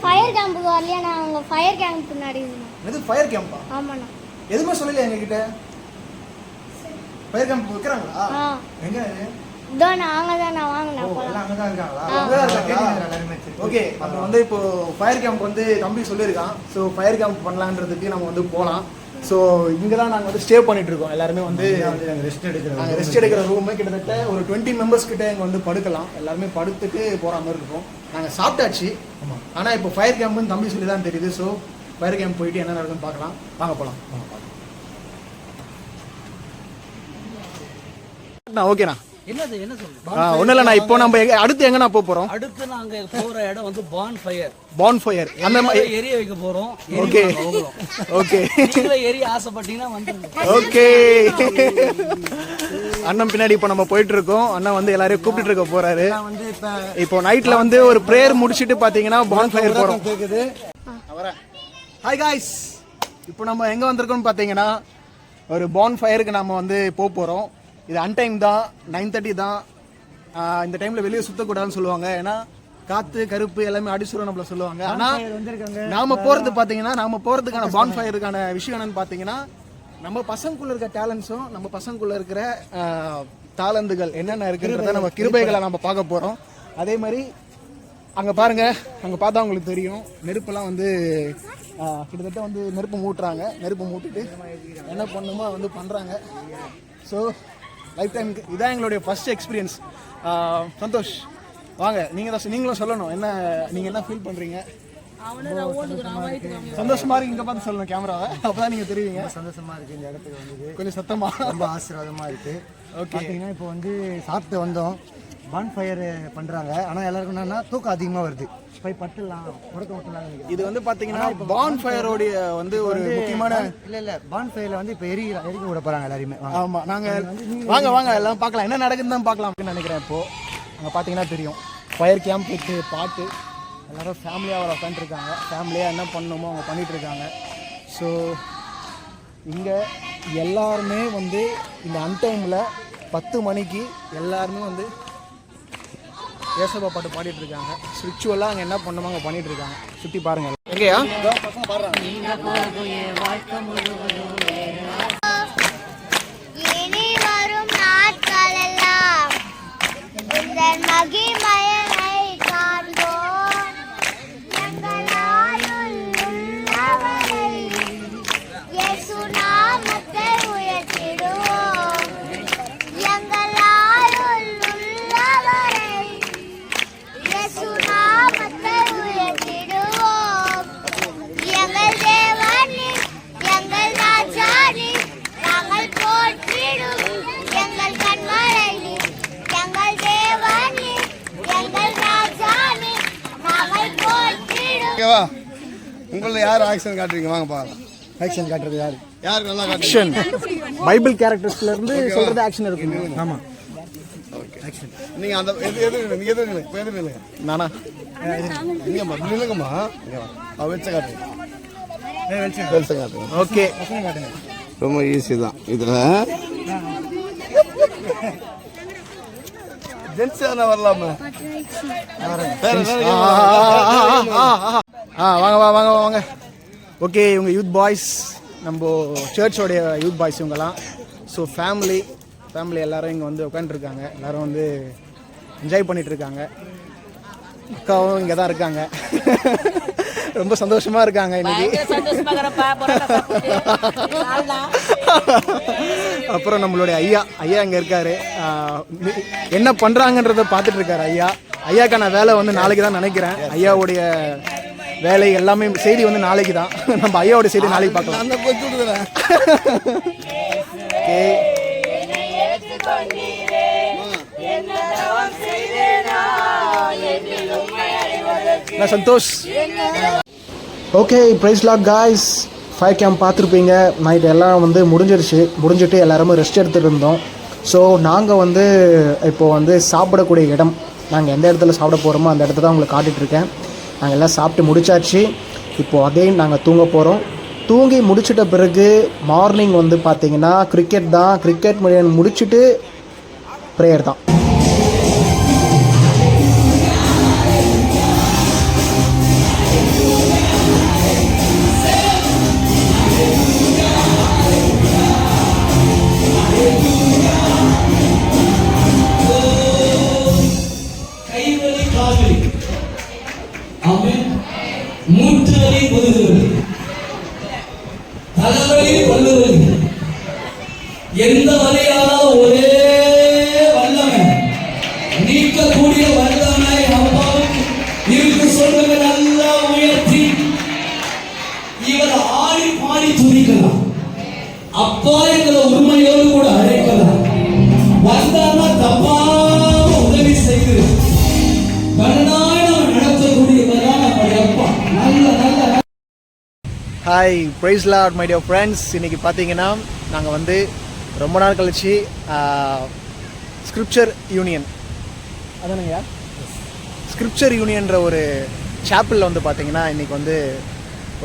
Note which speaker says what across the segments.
Speaker 1: Fire கேம்புக்கு வரலையா? நான் அங்க ஃபயர் கேம்ப் பின்னாடி இருந்தேன்.
Speaker 2: இது ஃபயர் கேம்பா?
Speaker 1: ஆமாண்ணா.
Speaker 2: எதுவுமே சொல்லலையா எங்ககிட்ட? ஃபயர் கேம்ப் வைக்கிறாங்களா? எங்க
Speaker 1: இதோ நாங்க தான் வாங்கினா போலாம்.
Speaker 2: எல்லாம் அங்க தான் இருக்காங்களா? அங்க தான் இருக்காங்க. ஓகே, அப்புறம் வந்து இப்போ ஃபயர் கேம்ப் வந்து தம்பி சொல்லியிருக்கான். ஸோ ஃபயர் கேம்ப் பண்ணலான்றதுக்கு நம்ம வந்து போகலாம். ஸோ இங்கே தான் நாங்கள் வந்து ஸ்டே பண்ணிட்டு இருக்கோம். எல்லாருமே வந்து ரெஸ்ட் எடுக்கிற ரூமே கிட்டத்தட்ட ஒரு 20 மெம்பர்ஸ் கிட்ட இங்கே வந்து படுக்கலாம். எல்லாருமே படுத்துட்டு போகிற மாதிரி இருக்கும். நாங்கள் சாப்பிட்டாச்சு. ஆனால் இப்போ ஃபயர் கேம்ப்னு தம்பி சொல்லி தான் தெரியுது. ஸோ ஃபயர் கேம்ப் போயிட்டு என்ன நடக்குதுன்னு பார்க்கலாம். வாங்க போகலாம். ஓகேண்ணா.
Speaker 3: என்னது என்ன சொல்லுங்க?
Speaker 2: ஒன்றும் இல்லைண்ணா. இப்போ நம்ம அடுத்து எங்கண்ணா போகிறோம்?
Speaker 3: அடுத்து நாங்க போற இடம் வந்து
Speaker 2: பான் ஃபயர் அந்த மாதிரி
Speaker 3: எரிய வைக்க போறோம்.
Speaker 2: ஓகே ஓகே,
Speaker 3: நீங்களே எரிய ஆசைப்பட்டீங்கன்னா வந்துருங்க.
Speaker 2: ஓகே. அண்ணன் பின்னாடி இப்போ நம்ம போயிட்டு இருக்கோம். அண்ணன் வந்து எல்லாரையும் கூப்பிட்டு இருக்க போறாரு. இப்போ நைட்ல வந்து ஒரு பிரேயர் முடிச்சிட்டு பாத்தீங்கன்னா பான் ஃபயர் போறோம். ஹாய் காய்ஸ், இப்போ நம்ம எங்க வந்திருக்கோம்னு பாத்தீங்கன்னா ஒரு பான் ஃபயருக்கு நம்ம வந்து போறோம். இது அன்டைம் தான், 9:30 தான். இந்த டைம்ல வெளியே சுத்தக்கூடாதுன்னு சொல்லுவாங்க. ஏன்னா காத்து கருப்பு எல்லாமே அடிச்சுரும் நம்மள சொல்லுவாங்க. ஆனா நாம போறது பாத்தீங்கன்னா நாம போறதுக்கான பான் ஃபயருக்கான விஷயம் என்னன்னு பாத்தீங்கன்னா நம்ம பசங்களுக்குள்ள இருக்க டேலண்ட்ஸும் நம்ம பசங்களுக்குள்ள இருக்கிற தாளந்துகள் என்னென்ன இருக்குன்றத நம்ம கிருபைகளை நம்ம பார்க்க போறோம். அதே மாதிரி அங்க பாருங்க, அங்க பார்த்தா உங்களுக்கு தெரியும் நெருப்பெல்லாம் வந்து கிட்டத்தட்ட வந்து நெருப்பு மூட்டுறாங்க. நெருப்பு மூட்டிட்டு என்ன பண்ணுமோ வந்து பண்றாங்க. ஸோ லைஃப் டைம் இதான் எங்களுடைய ஃபர்ஸ்ட் எக்ஸ்பீரியன்ஸ். சந்தோஷ், வாங்க நீங்களும் சொல்லணும் என்ன நீங்க என்ன ஃபீல் பண்றீங்க? சந்தோஷமா இருக்கு. இங்க பார்த்து சொல்லணும் கேமராவை, அப்பதான் நீங்க தெரியுங்க.
Speaker 4: சந்தோஷமா இருக்கு. இந்த இடத்துக்கு வந்து
Speaker 2: கொஞ்சம் சத்தமா
Speaker 4: ரொம்ப ஆசீர்வாதமா இருக்கு. பார்த்தீங்கன்னா இப்போ வந்து சாப்பிட்டு வந்தோம், பான் ஃபயர் பண்றாங்க. ஆனா எல்லாருக்கும் என்னன்னா தூக்கம் அதிகமா வருது. போய் பட்டுலாம் உடக்க விட்டுலாம்.
Speaker 2: இது வந்து பாத்தீங்கன்னா பான் ஃபயரோடைய வந்து ஒரு முக்கியமான
Speaker 4: இல்ல பான் ஃபயர்ல வந்து இப்போ எரிக்க விட போறாங்க எல்லாருமே.
Speaker 2: ஆமா, நாங்க வாங்க எல்லாம் பார்க்கலாம் என்ன நடக்குதுன்னு தான் பார்க்கலாம் அப்படின்னு நினைக்கிறேன். இப்போ அங்க பாத்தீங்கன்னா தெரியும் ஃபயர் கேம்ப் வித்து பாட்டு எல்லாரும் ஃபேமிலியாக வர உட்காந்துருக்காங்க. ஃபேமிலியாக என்ன பண்ணணுமோ அவங்க பண்ணிட்டு இருக்காங்க. ஸோ இங்கே எல்லாருமே வந்து இந்த அன்டைமில் 10 மணிக்கு எல்லாருமே வந்து ஏசப்பா பாட்டு பாடிட்டு இருக்காங்க. ஸ்பிரிச்சுவலாக அங்கே என்ன பண்ணணுமோ அங்கே பண்ணிட்டு இருக்காங்க. சுற்றி பாருங்க. எங்கேயா
Speaker 1: இனி வரும் நாட்களெல்லாம் உந்தன் மகிமையை காண்போம். எங்களாயுள் உள்ளவரை இயேசு நாமத்தை உயர்த்திடுவோம். எங்களாயுள் உள்ளவரை இயேசு நாமத்தை உயர்த்திடுவோம். எங்கள் தேவனே, எங்கள் ராஜானே, நாங்கள் போற்றிடும் எங்கள் கண்மலையே. எங்கள் தேவனே, எங்கள் ராஜானே, நாங்கள் போற்றிடும்.
Speaker 5: ஓகேவா? உங்கள யார் ஆக்ஷன் காட்டுறீங்க? வாங்க பார்க்கலாம்.
Speaker 4: ஆக்ஷன் காட்டுறது
Speaker 5: யாருக்கு நல்லா
Speaker 2: ஆக்ஷன் பைபிள் கேரக்டர்ஸ்ல இருந்து சொல்றது ஆக்ஷன் இருக்கு. ஆமா,
Speaker 5: நீங்க அந்த நீங்க எது
Speaker 2: நானா
Speaker 5: நீங்கம்மா நில்லுங்கம்மா. வெளிச்ச காட்டுங்க. வெளிச்ச காட்டுங்க.
Speaker 2: ஓகே,
Speaker 5: ரொம்ப ஈஸி தான். இதுல ஜென்ஸ் வரலாமா?
Speaker 2: வாங்க. ஓகே, இவங்க யூத் பாய்ஸ், நம்ம சர்ச்சோடைய யூத் பாய்ஸ் இவங்கெல்லாம். ஸோ ஃபேமிலி எல்லாரும் இங்கே வந்து உட்காந்துருக்காங்க. எல்லாரும் வந்து என்ஜாய் பண்ணிட்டு இருக்காங்க. அக்காவும் இங்கே தான் இருக்காங்க. ரொம்ப சந்தோஷமா இருக்காங்க இன்னைக்கு. அப்புறம் நம்மளுடைய ஐயா இங்கே இருக்காரு. என்ன பண்ணுறாங்கன்றத பார்த்துட்டு இருக்காரு ஐயாக்கான வேலை வந்து நாளைக்கு தான் நினைக்கிறேன். ஐயாவுடைய வேலை எல்லாமே செய்தி வந்து நாளைக்கு தான். நம்ம ஐயாவோட செய்தி நாளைக்கு பார்க்கலாம். Santhosh. Okay, praise lord guys. Fire camp பார்த்துருப்பீங்க. நைட் எல்லாம் வந்து முடிஞ்சிட்டு எல்லாருமே ரெஸ்ட் எடுத்துகிட்டு இருந்தோம். ஸோ நாங்கள் வந்து இப்போது வந்து சாப்பிடக்கூடிய இடம், நாங்கள் எந்த இடத்துல சாப்பிட போகிறோமோ அந்த இடத்த தான் உங்களுக்கு காட்டிகிட்ருக்கேன். நாங்கள் எல்லாம் சாப்பிட்டு முடிச்சாச்சு. இப்போது அதே நாங்கள் தூங்க போகிறோம். தூங்கி முடிச்சிட்ட பிறகு மார்னிங் வந்து பார்த்திங்கன்னா கிரிக்கெட் முடிச்சுட்டு ப்ரேயர் தான்.
Speaker 6: ஆமென். மூட்டு வலி, முதுகு வலி, தலைவலி, பல்லு வலி, எந்த வலியானாலும் ஒரே வல்லமை, நீக்கக்கூடிய வல்லமை அப்பாவுக்கு இருக்கு. சொல்லுங்க, நல்லா உயர்த்தி இவர் ஆடி பாடி துதிக்கலாம். அப்பா எங்களை உண்மையோடு கூட அழைக்கலாம். வந்தானா தப்பாம உதவி செய்து கண்ணாய் நம்ம நடத்தக்கூடியவர்தான் நம்முடைய அப்பா. நல்ல நல்ல
Speaker 2: hi, praise lord my dear friends. இன்றைக்கி பார்த்தீங்கன்னா நாங்கள் வந்து ரொம்ப நாள் கழிச்சு ஸ்கிரிப்சர் யூனியன் அதானுங்க ஸ்கிரிப்சர் யூனியன்ற ஒரு சாப்பிளில் வந்து பார்த்தீங்கன்னா இன்றைக்கி வந்து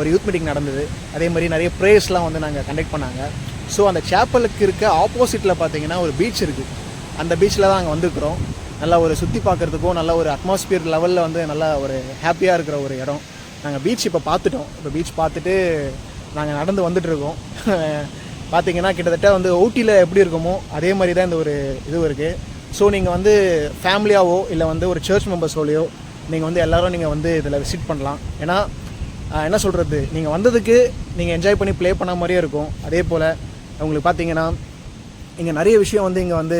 Speaker 2: ஒரு யூத் மீட்டிங் நடந்தது. அதே மாதிரி நிறைய ப்ரேயர்ஸ்லாம் வந்து நாங்கள் கண்டக்ட் பண்ணாங்க. ஸோ அந்த சாப்பலுக்கு இருக்க ஆப்போசிட்டில் பார்த்தீங்கன்னா ஒரு பீச் இருக்குது. அந்த பீச்சில் தான் நாங்கள் வந்துருக்குறோம். நல்லா ஒரு சுற்றி பார்க்குறதுக்கும் நல்ல ஒரு அட்மாஸ்பியர் லெவலில் வந்து நல்லா ஒரு ஹாப்பியாக இருக்கிற ஒரு இடம். நாங்கள் பீச் இப்போ பார்த்துட்டோம். இப்போ பீச் பார்த்துட்டு நாங்கள் நடந்து வந்துட்டுருக்கோம். பார்த்தீங்கன்னா கிட்டத்தட்ட வந்து ஊட்டியில் எப்படி இருக்குமோ அதே மாதிரி தான் இந்த ஒரு இது இருக்குது. ஸோ நீங்கள் வந்து ஃபேமிலியாவோ இல்லை வந்து ஒரு சர்ச் மெம்பர்ஸோலையோ நீங்கள் வந்து எல்லோரும் நீங்கள் வந்து இதில் விசிட் பண்ணலாம். ஏன்னா என்ன சொல்கிறது, நீங்கள் வந்ததுக்கு நீங்கள் என்ஜாய் பண்ணி ப்ளே பண்ண மாதிரியே இருக்கும். அதே போல் உங்களுக்கு பார்த்தீங்கன்னா இங்கே நிறைய விஷயம் வந்து இங்கே வந்து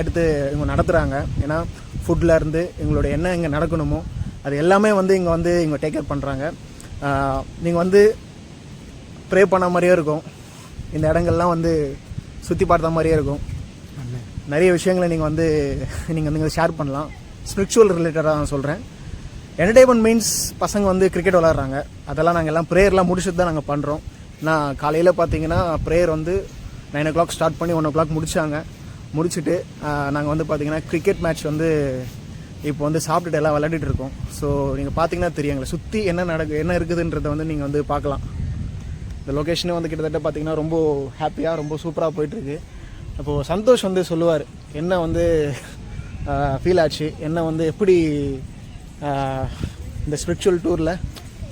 Speaker 2: எடுத்து இவங்க நடத்துகிறாங்க. ஏன்னா ஃபுட்லேருந்து எங்களுடைய என்ன இங்கே நடக்கணுமோ அது எல்லாமே வந்து இங்கே டேக் கேர் பண்ணுறாங்க. நீங்கள் வந்து ப்ரே பண்ண மாதிரியே இருக்கும். இந்த இடங்கள்லாம் வந்து சுற்றி பார்த்த மாதிரியே இருக்கும். நிறைய விஷயங்களை நீங்கள் வந்து ஷேர் பண்ணலாம். ஸ்பிரிச்சுவல் ரிலேட்டடாக நான் சொல்கிறேன். என்டர்டைன்மெண்ட் மீன்ஸ் பசங்க வந்து கிரிக்கெட் விளாட்றாங்க. அதெல்லாம் நாங்கள் எல்லாம் ப்ரேயர்லாம் முடிச்சுட்டு தான் நாங்கள் பண்ணுறோம். நான் காலையில் பார்த்தீங்கன்னா ப்ரேயர் வந்து 9 o'clock ஸ்டார்ட் பண்ணி 1 o'clock முடிச்சுட்டு நாங்கள் வந்து பார்த்தீங்கன்னா கிரிக்கெட் மேட்ச் வந்து இப்போ வந்து சாப்பிட்டுட்டு எல்லாம் விளையாடிட்டு இருக்கோம். ஸோ நீங்கள் பார்த்தீங்கன்னா தெரியும் எங்களை சுற்றி என்ன இருக்குதுன்றதை வந்து நீங்கள் வந்து பார்க்கலாம். இந்த லொக்கேஷனே வந்து கிட்டத்தட்ட பார்த்தீங்கன்னா ரொம்ப ஹாப்பியாக ரொம்ப சூப்பராக போயிட்டுருக்கு. அப்போது சந்தோஷ் வந்து சொல்லுவார் என்ன வந்து ஃபீல் ஆச்சு, என்ன வந்து எப்படி இந்த ஸ்பிரிச்சுவல் டூரில்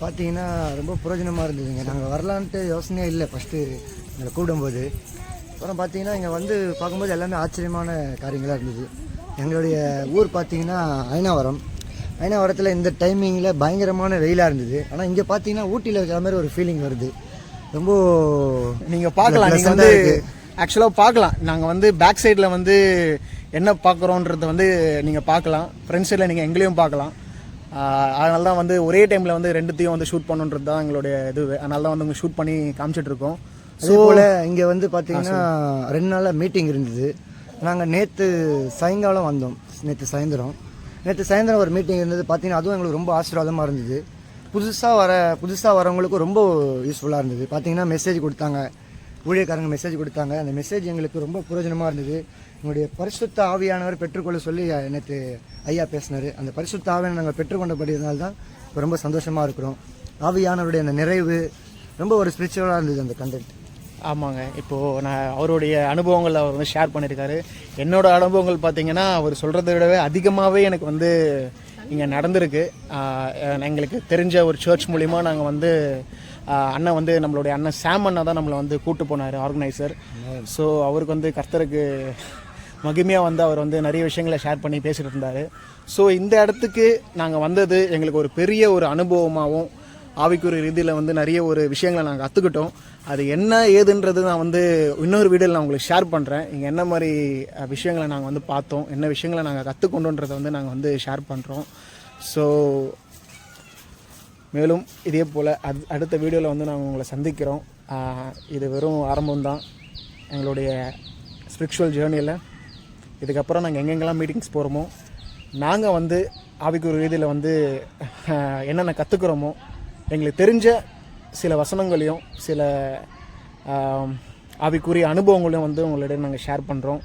Speaker 4: பார்த்தீங்கன்னா ரொம்ப பிரயோஜனமாக இருந்ததுங்க. நாங்கள் வரலான்ட்டு யோசனையே இல்லை ஃபஸ்ட்டு எங்களை கூப்பிடும்போது. அப்புறம் பார்த்தீங்கன்னா இங்கே வந்து பார்க்கும்போது எல்லாமே ஆச்சரியமான காரியங்களாக இருந்தது. எங்களுடைய ஊர் பார்த்தீங்கன்னா ஐனாவரத்தில் இந்த டைமிங்கில் பயங்கரமான வெயிலாக இருந்தது. ஆனால் இங்கே பார்த்தீங்கன்னா ஊட்டியில் இருக்கிற மாதிரி ஒரு ஃபீலிங் வருது. ரொம்ப
Speaker 2: நீங்கள் பார்க்கலாம். நீங்கள் வந்து ஆக்சுவலாக பார்க்கலாம். நாங்கள் வந்து பேக் சைடில் வந்து என்ன பார்க்குறோன்றத வந்து நீங்கள் பார்க்கலாம். ஃப்ரண்ட் சைடில் நீங்கள் எங்களையும் பார்க்கலாம். அதனால தான் வந்து ஒரே டைமில் வந்து ரெண்டுத்தையும் வந்து ஷூட் பண்ணுன்றது தான் எங்களுடைய இது. அதனால தான் வந்து ஷூட் பண்ணி காமிச்சிட்ருக்கோம்.
Speaker 4: அதே போல் இங்கே வந்து பார்த்தீங்கன்னா 2 நாளாக மீட்டிங் இருந்தது. நாங்கள் நேற்று சாயங்காலம் வந்தோம். நேற்று சாயந்தரம் ஒரு மீட்டிங் இருந்தது. பார்த்தீங்கன்னா அதுவும் எங்களுக்கு ரொம்ப ஆசீர்வாதமாக இருந்தது. புதுசாக வரவங்களுக்கும் ரொம்ப யூஸ்ஃபுல்லாக இருந்தது. பார்த்தீங்கன்னா மெசேஜ் கொடுத்தாங்க, ஊழியக்காரங்க மெசேஜ் கொடுத்தாங்க. அந்த மெசேஜ் எங்களுக்கு ரொம்ப பிரயோஜனமாக இருந்தது. எங்களுடைய பரிசுத்த ஆவியானவர் பெற்றுக்கொள்ள சொல்லி நேற்று ஐயா பேசினார். அந்த பரிசுத்த ஆவியான நாங்கள் பெற்றுக்கொண்டபடினால தான் இப்போ ரொம்ப சந்தோஷமாக இருக்கிறோம். ஆவியானவருடைய அந்த நிறைவு ரொம்ப ஒரு ஸ்பிரிச்சுவலாக இருந்தது அந்த கண்டென்ட்.
Speaker 2: ஆமாங்க. இப்போது நான் அவருடைய அனுபவங்கள் அவர் வந்து ஷேர் பண்ணியிருக்காரு. என்னோடய அனுபவங்கள் பார்த்தீங்கன்னா அவர் சொல்கிறத விடவே அதிகமாகவே எனக்கு வந்து இங்கே நடந்திருக்கு. எங்களுக்கு தெரிஞ்ச ஒரு சர்ச் மூலிமா நாங்கள் வந்து அண்ணன் வந்து நம்மளுடைய அண்ணன் சாம் அண்ணா தான் நம்மளை வந்து கூட்டு போனார், ஆர்கனைசர். ஸோ அவருக்கு வந்து கர்த்தருக்கு மகிமையாக வந்து அவர் வந்து நிறைய விஷயங்களை ஷேர் பண்ணி பேசிகிட்டு இருந்தார். ஸோ இந்த இடத்துக்கு நாங்கள் வந்தது எங்களுக்கு ஒரு பெரிய ஒரு அனுபவமாகவும் ஆவிக்குரிய ரீதியில் வந்து நிறைய ஒரு விஷயங்களை நாங்கள் கற்றுக்கிட்டோம். அது என்ன ஏதுன்றது நான் வந்து இன்னொரு வீடியோவில் நான் உங்களுக்கு ஷேர் பண்ணுறேன். இங்கே என்ன மாதிரி விஷயங்களை நாங்கள் வந்து பார்த்தோம், என்ன விஷயங்களை நாங்கள் கற்றுக்கொண்டோன்றதை வந்து நாங்கள் வந்து ஷேர் பண்ணுறோம். ஸோ மேலும் இதே போல் அடுத்த வீடியோவில் வந்து நாங்கள் உங்களை சந்திக்கிறோம். இது வெறும் ஆரம்பம்தான் எங்களுடைய ஸ்பிரிச்சுவல் ஜேர்னியில். இதுக்கப்புறம் நாங்கள் எங்கெங்கெல்லாம் மீட்டிங்ஸ் போகிறோமோ நாங்கள் வந்து ஆவிக்குரிய ரீதியில் வந்து என்னென்ன கற்றுக்குறோமோ எங்களுக்கு தெரிஞ்ச சில வசனங்களையும் சில ஆவிக்குரிய அனுபவங்களையும் வந்து உங்களிடம் நாங்கள் ஷேர் பண்ணுறோம்.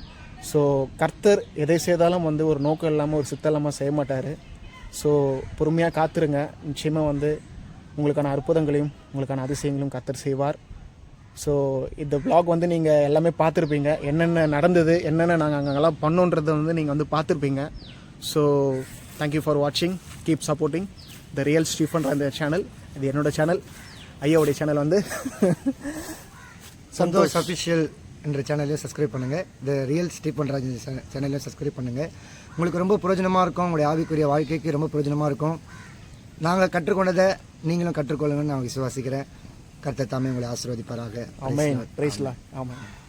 Speaker 2: ஸோ கர்த்தர் எதை செய்தாலும் வந்து ஒரு நோக்கம் இல்லாமல் ஒரு சித்தம் இல்லாமல் செய்ய மாட்டார். ஸோ பொறுமையாக காத்துருங்க. நிச்சயமாக வந்து உங்களுக்கான அற்புதங்களையும் உங்களுக்கான அதிசயங்களையும் கர்த்தர் செய்வார். ஸோ இந்த vlog வந்து நீங்கள் எல்லாமே பார்த்துருப்பீங்க. என்னென்ன நடந்தது, என்னென்ன நாங்கள் அங்கெல்லாம் பண்ணோன்றதை வந்து நீங்கள் வந்து பார்த்துருப்பீங்க. ஸோ தேங்க்யூ ஃபார் வாட்சிங். Keep supporting the real Stephen Raj channel. இது என்னோடய சேனல். ஐயாவுடைய சேனல் வந்து
Speaker 4: சந்தோஷ் அஃபிஷியல் என்ற சேனலையும் சப்ஸ்கிரைப் பண்ணுங்கள். த ரியல் ஸ்டீஃபன் ராஜ் சேனலையும் சப்ஸ்கிரைப் பண்ணுங்கள். உங்களுக்கு ரொம்ப பிரயோஜனமாக இருக்கும். உங்களுடைய ஆவிக்குரிய வாழ்க்கைக்கு ரொம்ப பிரயோஜனமாக இருக்கும். நாங்கள் கற்றுக்கொண்டதை நீங்களும் கற்றுக்கொள்ளுங்கன்னு நான் விசுவாசிக்கிறேன். கர்த்தர் தாமே உங்களை ஆசீர்வதிப்பாராக.
Speaker 2: ஆமென். Praise Lord. ஆமென்.